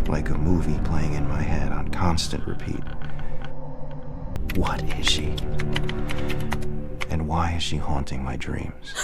like a movie playing in my head on constant repeat. What is she? And why is she haunting my dreams?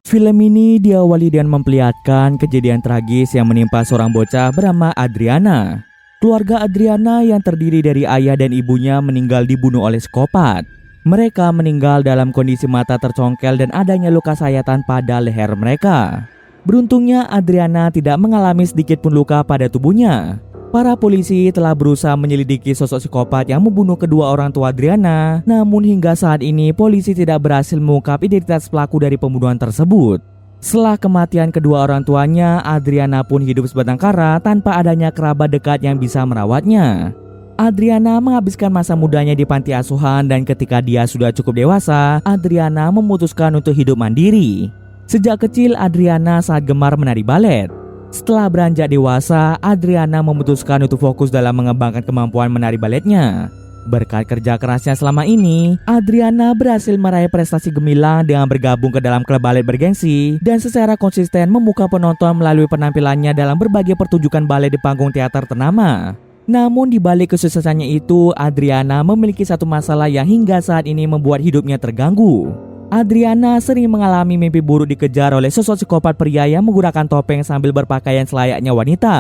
Film ini diawali dengan memperlihatkan kejadian tragis yang menimpa seorang bocah bernama Adriana. Keluarga Adriana yang terdiri dari ayah dan ibunya meninggal dibunuh oleh psikopat. Mereka meninggal dalam kondisi mata tercongkel dan adanya luka sayatan pada leher mereka. Beruntungnya Adriana tidak mengalami sedikit pun luka pada tubuhnya. Para polisi telah berusaha menyelidiki sosok psikopat yang membunuh kedua orang tua Adriana. Namun hingga saat ini polisi tidak berhasil mengungkap identitas pelaku dari pembunuhan tersebut. Setelah kematian kedua orang tuanya, Adriana pun hidup sebatang kara tanpa adanya kerabat dekat yang bisa merawatnya. Adriana menghabiskan masa mudanya di panti asuhan dan ketika dia sudah cukup dewasa, Adriana memutuskan untuk hidup mandiri. Sejak kecil Adriana sangat gemar menari balet. Setelah beranjak dewasa, Adriana memutuskan untuk fokus dalam mengembangkan kemampuan menari baletnya. Berkat kerja kerasnya selama ini, Adriana berhasil meraih prestasi gemilang dengan bergabung ke dalam klub balet bergengsi dan secara konsisten memukau penonton melalui penampilannya dalam berbagai pertunjukan balet di panggung teater ternama. Namun di balik kesuksesannya itu, Adriana memiliki satu masalah yang hingga saat ini membuat hidupnya terganggu. Adriana sering mengalami mimpi buruk dikejar oleh sosok psikopat pria yang menggunakan topeng sambil berpakaian selayaknya wanita.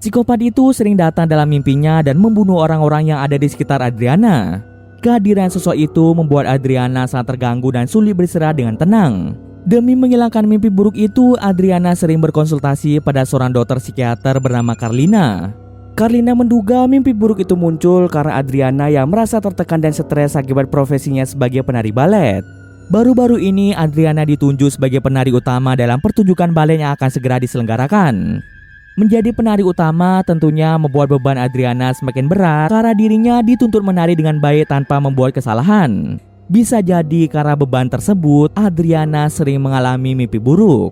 Psikopat itu sering datang dalam mimpinya dan membunuh orang-orang yang ada di sekitar Adriana. Kehadiran sosok itu membuat Adriana sangat terganggu dan sulit beristirahat dengan tenang. Demi menghilangkan mimpi buruk itu, Adriana sering berkonsultasi pada seorang dokter psikiater bernama Carlina. Carlina menduga mimpi buruk itu muncul karena Adriana yang merasa tertekan dan stres akibat profesinya sebagai penari balet. Baru-baru ini Adriana ditunjuk sebagai penari utama dalam pertunjukan balet yang akan segera diselenggarakan. Menjadi penari utama tentunya membuat beban Adriana semakin berat karena dirinya dituntut menari dengan baik tanpa membuat kesalahan. Bisa jadi karena beban tersebut, Adriana sering mengalami mimpi buruk.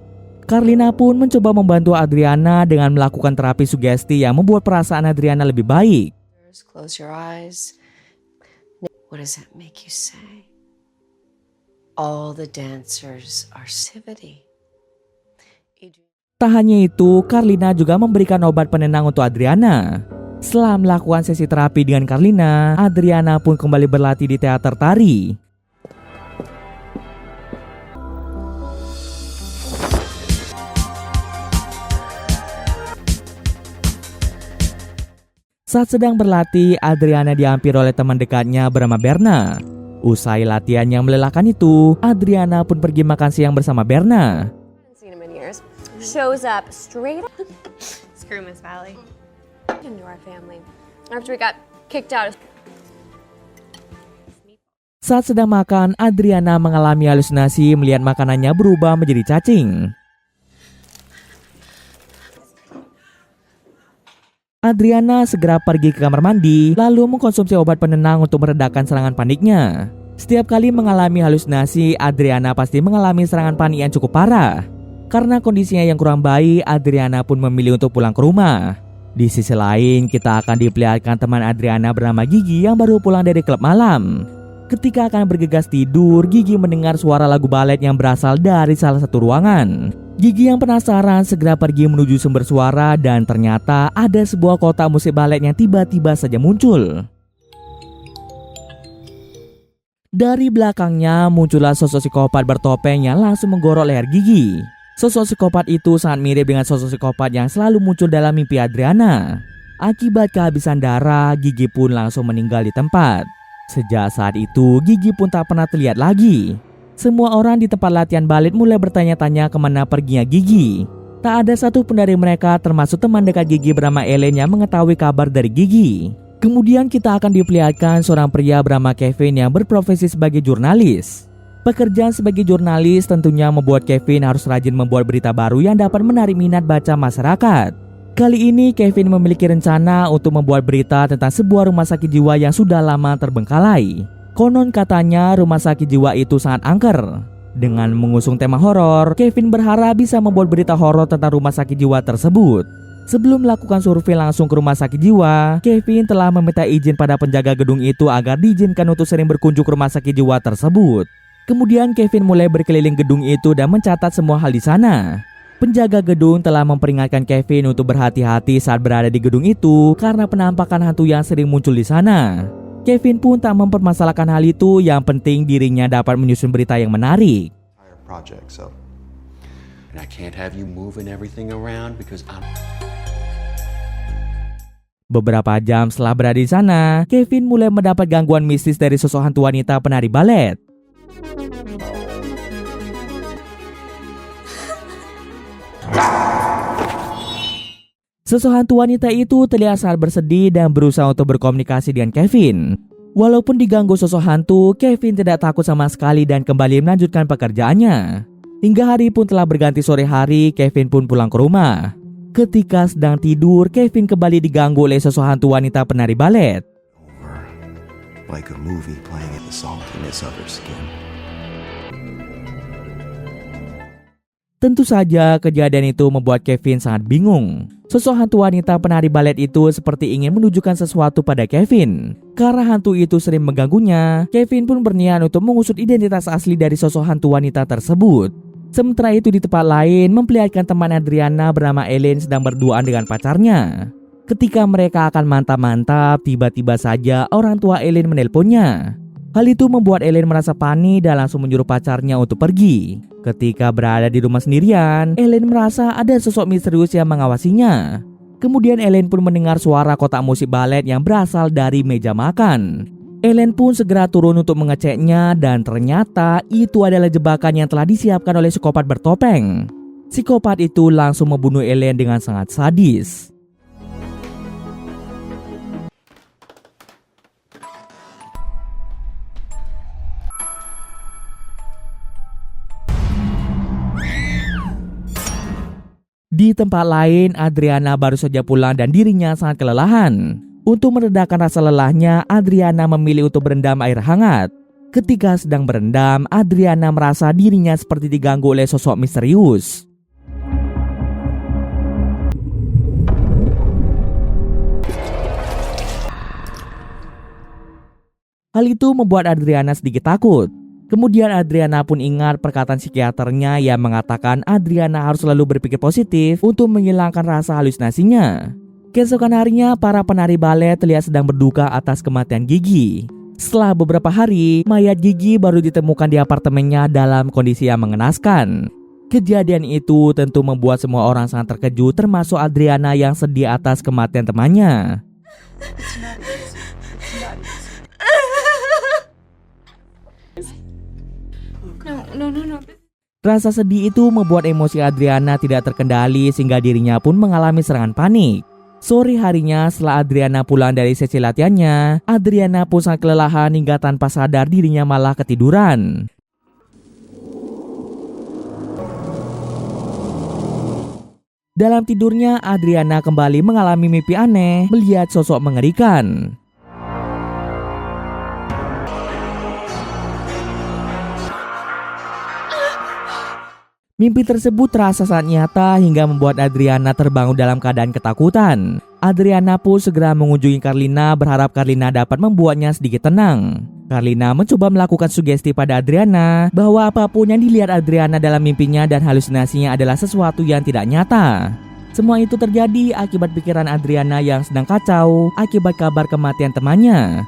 Carlina pun mencoba membantu Adriana dengan melakukan terapi sugesti yang membuat perasaan Adriana lebih baik. Close your eyes. What does that make you say? All the dancers are activity. Tak hanya itu, Carlina juga memberikan obat penenang untuk Adriana. Setelah melakukan sesi terapi dengan Carlina, Adriana pun kembali berlatih di teater tari. Saat sedang berlatih, Adriana dihampiri oleh teman dekatnya bernama Berna. Usai latihan yang melelahkan itu, Adriana pun pergi makan siang bersama Berna. Shows up straight up. Screw Miss Valley. Into our family. After we got kicked out. Saat sedang makan, Adriana mengalami halusinasi melihat makanannya berubah menjadi cacing. Adriana segera pergi ke kamar mandi, lalu mengkonsumsi obat penenang untuk meredakan serangan paniknya. Setiap kali mengalami halusinasi, Adriana pasti mengalami serangan panik yang cukup parah. Karena kondisinya yang kurang baik, Adriana pun memilih untuk pulang ke rumah. Di sisi lain, kita akan diperlihatkan teman Adriana bernama Gigi yang baru pulang dari klub malam. Ketika akan bergegas tidur, Gigi mendengar suara lagu balet yang berasal dari salah satu ruangan. Gigi yang penasaran segera pergi menuju sumber suara dan ternyata ada sebuah kotak musik balet yang tiba-tiba saja muncul. Dari belakangnya muncullah sosok psikopat bertopeng yang langsung menggorok leher Gigi. Sosok psikopat itu sangat mirip dengan sosok psikopat yang selalu muncul dalam mimpi Adriana. Akibat kehabisan darah, Gigi pun langsung meninggal di tempat. Sejak saat itu, Gigi pun tak pernah terlihat lagi. Semua orang di tempat latihan balet mulai bertanya-tanya kemana perginya Gigi. Tak ada satu pun dari mereka termasuk teman dekat Gigi bernama Ellen yang mengetahui kabar dari Gigi. Kemudian kita akan diperlihatkan seorang pria bernama Kevin yang berprofesi sebagai jurnalis. Pekerjaan sebagai jurnalis tentunya membuat Kevin harus rajin membuat berita baru yang dapat menarik minat baca masyarakat. Kali ini Kevin memiliki rencana untuk membuat berita tentang sebuah rumah sakit jiwa yang sudah lama terbengkalai. Konon katanya rumah sakit jiwa itu sangat angker. Dengan mengusung tema horor, Kevin berharap bisa membuat berita horor tentang rumah sakit jiwa tersebut. Sebelum melakukan survei langsung ke rumah sakit jiwa, Kevin telah meminta izin pada penjaga gedung itu agar diizinkan untuk sering berkunjung ke rumah sakit jiwa tersebut. Kemudian Kevin mulai berkeliling gedung itu dan mencatat semua hal di sana. Penjaga gedung telah memperingatkan Kevin untuk berhati-hati saat berada di gedung itu karena penampakan hantu yang sering muncul di sana. Kevin pun tak mempermasalahkan hal itu, yang penting dirinya dapat menyusun berita yang menarik. Project, so And I can't have you moving everything around because I'm... Beberapa jam setelah berada di sana, Kevin mulai mendapat gangguan mistis dari sosok hantu wanita penari balet. Sosok hantu wanita itu terlihat sangat bersedih dan berusaha untuk berkomunikasi dengan Kevin. Walaupun diganggu sosok hantu, Kevin tidak takut sama sekali dan kembali melanjutkan pekerjaannya. Hingga hari pun telah berganti sore hari, Kevin pun pulang ke rumah. Ketika sedang tidur, Kevin kembali diganggu oleh sosok hantu wanita penari balet. over, like a movie playing at the saltiness of her skin. Tentu saja kejadian itu membuat Kevin sangat bingung. Sosok hantu wanita penari balet itu seperti ingin menunjukkan sesuatu pada Kevin. Karena hantu itu sering mengganggunya, Kevin pun berniat untuk mengusut identitas asli dari sosok hantu wanita tersebut. Sementara itu di tempat lain, memperlihatkan teman Adriana bernama Ellen sedang berduaan dengan pacarnya. Ketika mereka akan mantap-mantap, tiba-tiba saja orang tua Ellen menelponnya. Hal itu membuat Ellen merasa panik dan langsung menyuruh pacarnya untuk pergi. Ketika berada di rumah sendirian, Ellen merasa ada sosok misterius yang mengawasinya. Kemudian Ellen pun mendengar suara kotak musik balet yang berasal dari meja makan. Ellen pun segera turun untuk mengeceknya dan ternyata itu adalah jebakan yang telah disiapkan oleh psikopat bertopeng. Psikopat itu langsung membunuh Ellen dengan sangat sadis. Di tempat lain, Adriana baru saja pulang dan dirinya sangat kelelahan. Untuk meredakan rasa lelahnya, Adriana memilih untuk berendam air hangat. Ketika sedang berendam, Adriana merasa dirinya seperti diganggu oleh sosok misterius. Hal itu membuat Adriana sedikit takut. Kemudian Adriana pun ingat perkataan psikiaternya yang mengatakan Adriana harus selalu berpikir positif untuk menghilangkan rasa halusinasinya. Keesokan harinya, para penari balet terlihat sedang berduka atas kematian Gigi. Setelah beberapa hari, mayat Gigi baru ditemukan di apartemennya dalam kondisi yang mengenaskan. Kejadian itu tentu membuat semua orang sangat terkejut, termasuk Adriana yang sedih atas kematian temannya. No. Rasa sedih itu membuat emosi Adriana tidak terkendali sehingga dirinya pun mengalami serangan panik. Sore harinya setelah Adriana pulang dari sesi latihannya, Adriana pun sangat kelelahan hingga tanpa sadar dirinya malah ketiduran. Dalam tidurnya, Adriana kembali mengalami mimpi aneh melihat sosok mengerikan. Mimpi tersebut terasa sangat nyata hingga membuat Adriana terbangun dalam keadaan ketakutan. Adriana pun segera mengunjungi Carlina berharap Carlina dapat membuatnya sedikit tenang. Carlina mencoba melakukan sugesti pada Adriana bahwa apapun yang dilihat Adriana dalam mimpinya dan halusinasinya adalah sesuatu yang tidak nyata. Semua itu terjadi akibat pikiran Adriana yang sedang kacau akibat kabar kematian temannya.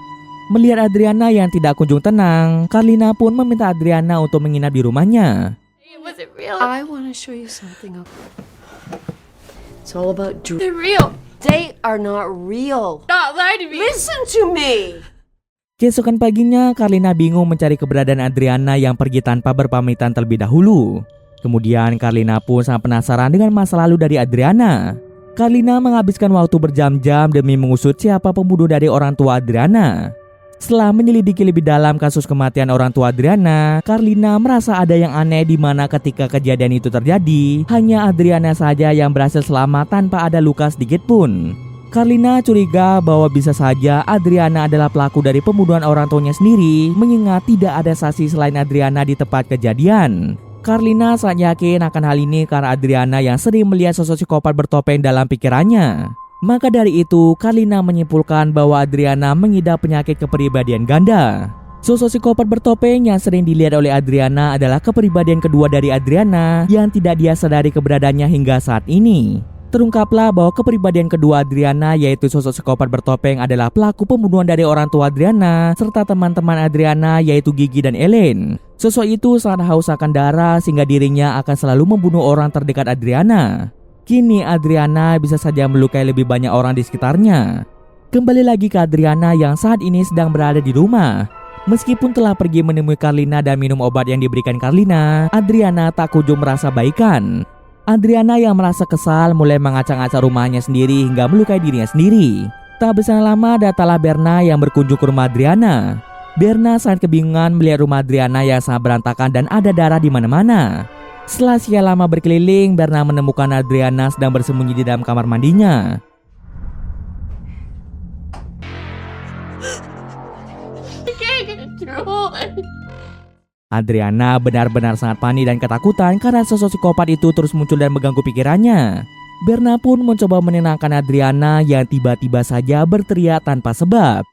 Melihat Adriana yang tidak kunjung tenang, Carlina pun meminta Adriana untuk menginap di rumahnya. Was it real? I want to show you something. It's all about dreams. They're real. They are not real. Not lie to me. Listen to me. Keesokan paginya, Carlina bingung mencari keberadaan Adriana yang pergi tanpa berpamitan terlebih dahulu. Kemudian Carlina pun sangat penasaran dengan masa lalu dari Adriana. Carlina menghabiskan waktu berjam-jam demi mengusut siapa pembunuh dari orang tua Adriana. Setelah menyelidiki lebih dalam kasus kematian orang tua Adriana, Carlina merasa ada yang aneh di mana ketika kejadian itu terjadi, hanya Adriana saja yang berhasil selamat tanpa ada luka sedikit pun. Carlina curiga bahwa bisa saja Adriana adalah pelaku dari pembunuhan orang tuanya sendiri, mengingat tidak ada saksi selain Adriana di tempat kejadian. Carlina sangat yakin akan hal ini karena Adriana yang sering melihat sosok psikopat bertopeng dalam pikirannya. Maka dari itu, Carlina menyimpulkan bahwa Adriana mengidap penyakit kepribadian ganda. Sosok psikopat bertopeng yang sering dilihat oleh Adriana adalah kepribadian kedua dari Adriana yang tidak dia sadari keberadaannya hingga saat ini. Terungkaplah bahwa kepribadian kedua Adriana, yaitu sosok psikopat bertopeng, adalah pelaku pembunuhan dari orang tua Adriana serta teman-teman Adriana, yaitu Gigi dan Elaine. Sosok itu sangat haus akan darah sehingga dirinya akan selalu membunuh orang terdekat Adriana. Kini Adriana bisa saja melukai lebih banyak orang di sekitarnya. Kembali lagi ke Adriana yang saat ini sedang berada di rumah. Meskipun telah pergi menemui Carlina dan minum obat yang diberikan Carlina, Adriana tak kunjung merasa baikan. Adriana yang merasa kesal mulai mengacak-acak rumahnya sendiri hingga melukai dirinya sendiri. Tak berselang lama datanglah Berna yang berkunjung ke rumah Adriana. Berna sangat kebingungan melihat rumah Adriana yang sangat berantakan dan ada darah di mana-mana. Setelah sekian lama berkeliling, Berna menemukan Adriana sedang bersembunyi di dalam kamar mandinya. Adriana benar-benar sangat panik dan ketakutan karena sosok psikopat itu terus muncul dan mengganggu pikirannya. Berna pun mencoba menenangkan Adriana yang tiba-tiba saja berteriak tanpa sebab.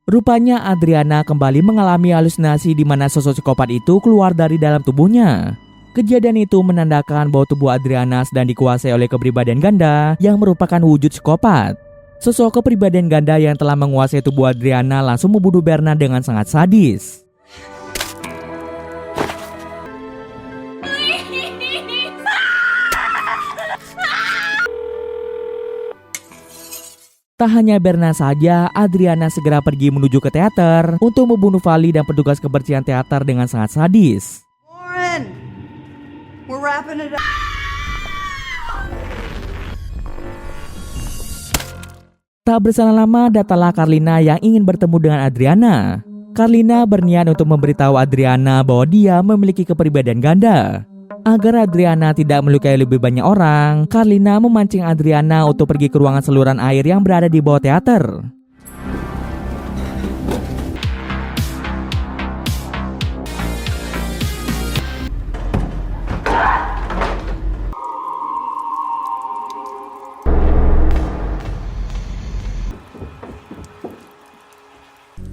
Rupanya Adriana kembali mengalami halusinasi di mana sosok psikopat itu keluar dari dalam tubuhnya. Kejadian itu menandakan bahwa tubuh Adriana sedang dikuasai oleh kepribadian ganda yang merupakan wujud psikopat. Sosok kepribadian ganda yang telah menguasai tubuh Adriana langsung membunuh Berna dengan sangat sadis. Tak hanya Berna saja, Adriana segera pergi menuju ke teater untuk membunuh Vali dan petugas kebersihan teater dengan sangat sadis. Lauren, we're wrapping it up. Tak berselang lama datanglah Carlina yang ingin bertemu dengan Adriana. Carlina berniat untuk memberitahu Adriana bahwa dia memiliki kepribadian ganda. Agar Adriana tidak melukai lebih banyak orang, Carlina memancing Adriana untuk pergi ke ruangan saluran air yang berada di bawah teater.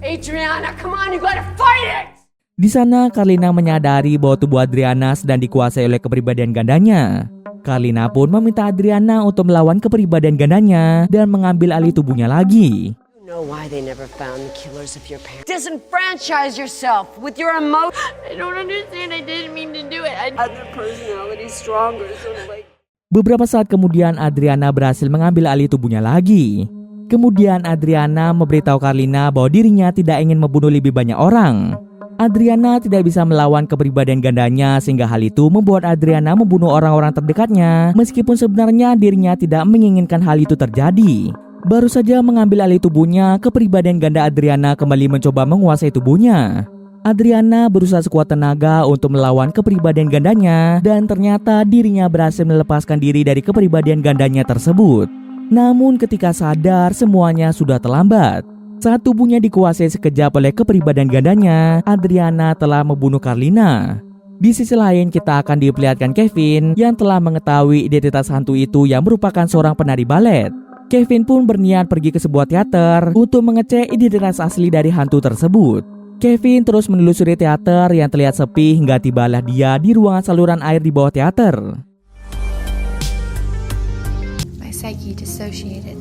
Adriana, come on, you gotta fight it! Di sana Carlina menyadari bahwa tubuh Adriana sedang dikuasai oleh kepribadian gandanya. Carlina pun meminta Adriana untuk melawan kepribadian gandanya dan mengambil alih tubuhnya lagi. You know why they never found the killers of your parents? Disenfranchise yourself with your emotions. I don't understand. I didn't mean to do it. Other personality stronger, sort of like. Beberapa saat kemudian Adriana berhasil mengambil alih tubuhnya lagi. Kemudian Adriana memberitahu Carlina bahwa dirinya tidak ingin membunuh lebih banyak orang. Adriana tidak bisa melawan kepribadian gandanya sehingga hal itu membuat Adriana membunuh orang-orang terdekatnya meskipun sebenarnya dirinya tidak menginginkan hal itu terjadi. Baru saja mengambil alih tubuhnya, kepribadian ganda Adriana kembali mencoba menguasai tubuhnya. Adriana berusaha sekuat tenaga untuk melawan kepribadian gandanya dan ternyata dirinya berhasil melepaskan diri dari kepribadian gandanya tersebut. Namun ketika sadar semuanya sudah terlambat. Saat tubuhnya dikuasai sekejap oleh kepribadian gandanya, Adriana telah membunuh Carlina. Di sisi lain kita akan diperlihatkan Kevin yang telah mengetahui identitas hantu itu yang merupakan seorang penari balet. Kevin pun berniat pergi ke sebuah teater untuk mengecek identitas asli dari hantu tersebut. Kevin terus menelusuri teater yang terlihat sepi hingga tibalah dia di ruangan saluran air di bawah teater. My psyche dissociated.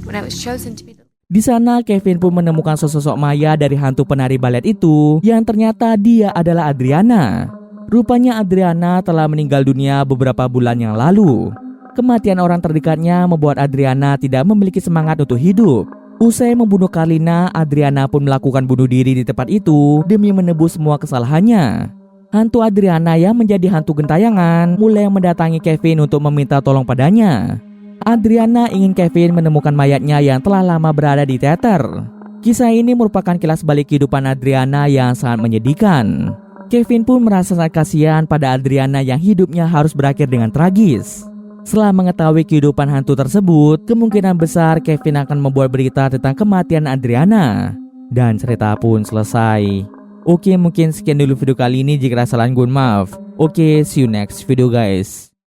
When I was chosen to be the... Di sana Kevin pun menemukan sosok maya dari hantu penari balet itu yang ternyata dia adalah Adriana. Rupanya Adriana telah meninggal dunia beberapa bulan yang lalu. Kematian orang terdekatnya membuat Adriana tidak memiliki semangat untuk hidup. Usai membunuh Carlina, Adriana pun melakukan bunuh diri di tempat itu demi menebus semua kesalahannya. Hantu Adriana yang menjadi hantu gentayangan mulai mendatangi Kevin untuk meminta tolong padanya. Adriana ingin Kevin menemukan mayatnya yang telah lama berada di teater. Kisah ini merupakan kilas balik kehidupan Adriana yang sangat menyedihkan. Kevin pun merasa sangat kasihan pada Adriana yang hidupnya harus berakhir dengan tragis. Setelah mengetahui kehidupan hantu tersebut, kemungkinan besar Kevin akan membuat berita tentang kematian Adriana. Dan cerita pun selesai. Oke, mungkin sekian dulu video kali ini. Jika ada kesalahan, gue maaf. Oke, see you next video guys.